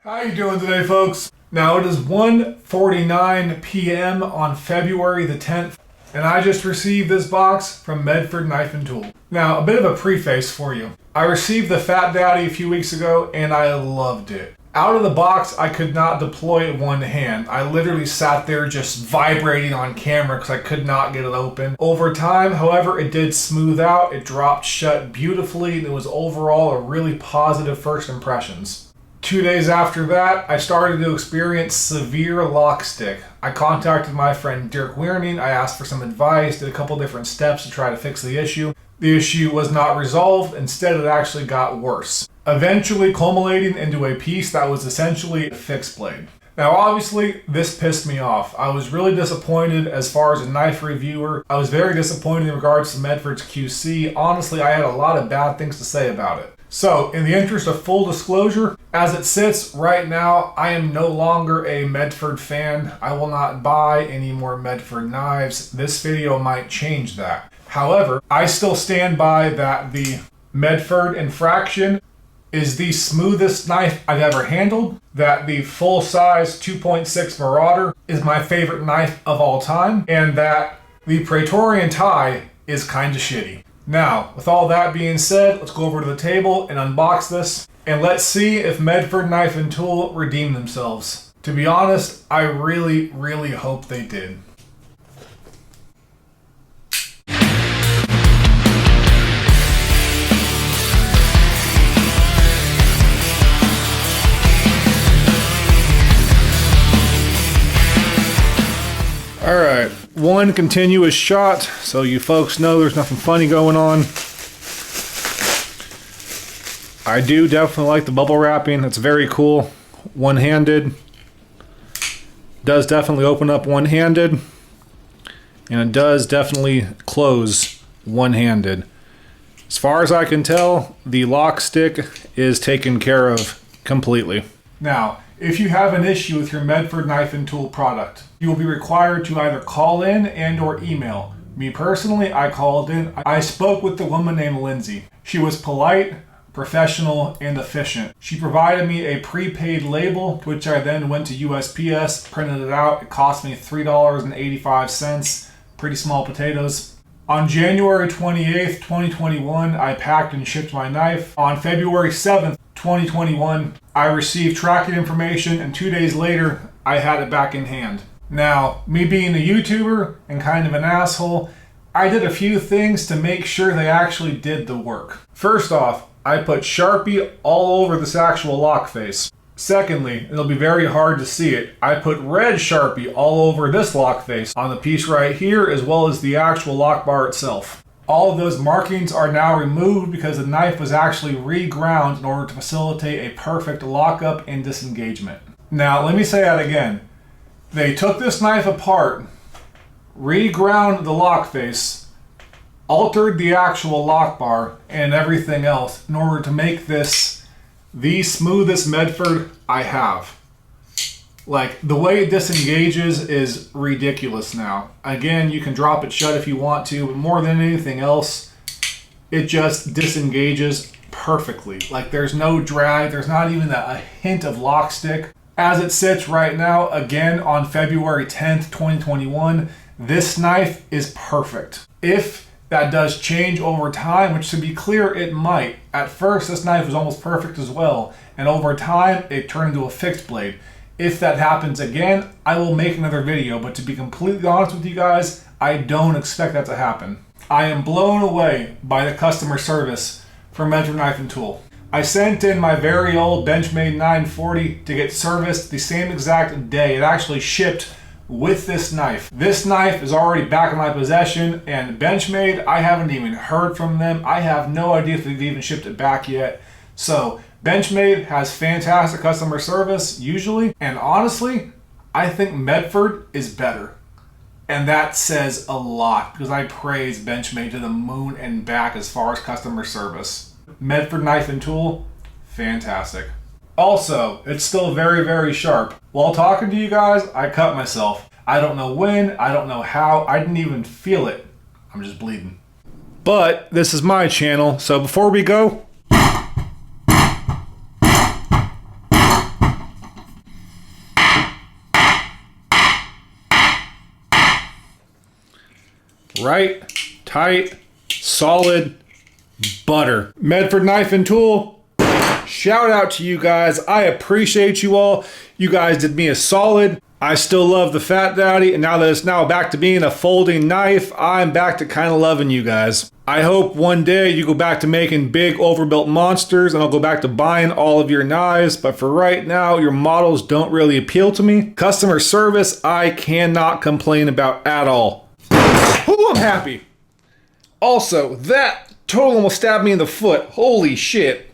How you doing today, folks? Now it is 1:49 p.m. on February the 10th, and I just received this box from Medford Knife and Tool. Now, a bit of a preface for you. I received the Fat Daddy a few weeks ago, and I loved it. Out of the box, I could not deploy it one hand. I literally sat there just vibrating on camera because I could not get it open. Over time, however, it did smooth out. It dropped shut beautifully, and it was overall a really positive first impressions. 2 days after that, I started to experience severe lock stick. I contacted my friend Dirk Wierning. I asked for some advice, did a couple different steps to try to fix the issue. The issue was not resolved. Instead, it actually got worse, eventually culminating into a piece that was essentially a fixed blade. Now, obviously, this pissed me off. I was really disappointed as far as a knife reviewer. I was very disappointed in regards to Medford's QC. Honestly, I had a lot of bad things to say about it. So, in the interest of full disclosure, as it sits right now, I am no longer a Medford fan. I will not buy any more Medford knives. This video might change that. However, I still stand by that the Medford Infraction is the smoothest knife I've ever handled, that the full-size 2.6 Marauder is my favorite knife of all time, and that the Praetorian tie is kinda shitty. Now, with all that being said, let's go over to the table and unbox this, and let's see if Medford Knife and Tool redeem themselves. To be honest, I really, really hope they did. Alright, one continuous shot, so you folks know there's nothing funny going on. I do definitely like the bubble wrapping, it's very cool. One-handed. Does definitely open up one-handed. And it does definitely close one-handed. As far as I can tell, the lock stick is taken care of completely. Now, if you have an issue with your Medford Knife and Tool product, you will be required to either call in and or email. Me personally, I called in. I spoke with the woman named Lindsay. She was polite, professional, and efficient. She provided me a prepaid label, which I then went to USPS, printed it out. It cost me $3.85, pretty small potatoes. On January 28th, 2021, I packed and shipped my knife. On February 7th, 2021, I received tracking information, and 2 days later, I had it back in hand. Now, me being a YouTuber and kind of an asshole, I did a few things to make sure they actually did the work. First off, I put Sharpie all over this actual lock face. Secondly, it'll be very hard to see it, I put red Sharpie all over this lock face on the piece right here, as well as the actual lock bar itself. All of those markings are now removed because the knife was actually reground in order to facilitate a perfect lockup and disengagement. Now, let me say that again. They took this knife apart, reground the lock face, altered the actual lock bar and everything else in order to make this the smoothest Medford I have. Like, the way it disengages is ridiculous now. Again, you can drop it shut if you want to, but more than anything else, it just disengages perfectly. Like, there's no drag, there's not even a hint of lock stick. As it sits right now, again, on February 10th, 2021, this knife is perfect. If that does change over time, which to be clear, it might. At first, this knife was almost perfect as well, and over time, it turned into a fixed blade. If that happens again, I will make another video, but to be completely honest with you guys, I don't expect that to happen. I am blown away by the customer service from Medford Knife and Tool. I sent in my very old Benchmade 940 to get serviced the same exact day. It actually shipped with this knife. This knife is already back in my possession, and Benchmade, I haven't even heard from them. I have no idea if they've even shipped it back yet. So, Benchmade has fantastic customer service, usually, and honestly, I think Medford is better. And that says a lot, because I praise Benchmade to the moon and back as far as customer service. Medford Knife and Tool, fantastic. Also, it's still very, very sharp. While talking to you guys, I cut myself. I don't know when, I don't know how, I didn't even feel it. I'm just bleeding. But this is my channel, so before we go, right, tight, solid, butter. Medford knife and tool, shout out to you guys. I appreciate you all. You guys did me a solid. I still love the Fat Daddy, and now that it's now back to being a folding knife, I'm back to kind of loving you guys. I hope one day you go back to making big overbuilt monsters, and I'll go back to buying all of your knives, but for right now, your models don't really appeal to me. Customer service, I cannot complain about at all. Oh, I'm happy. Also, that total almost stabbed me in the foot. Holy shit.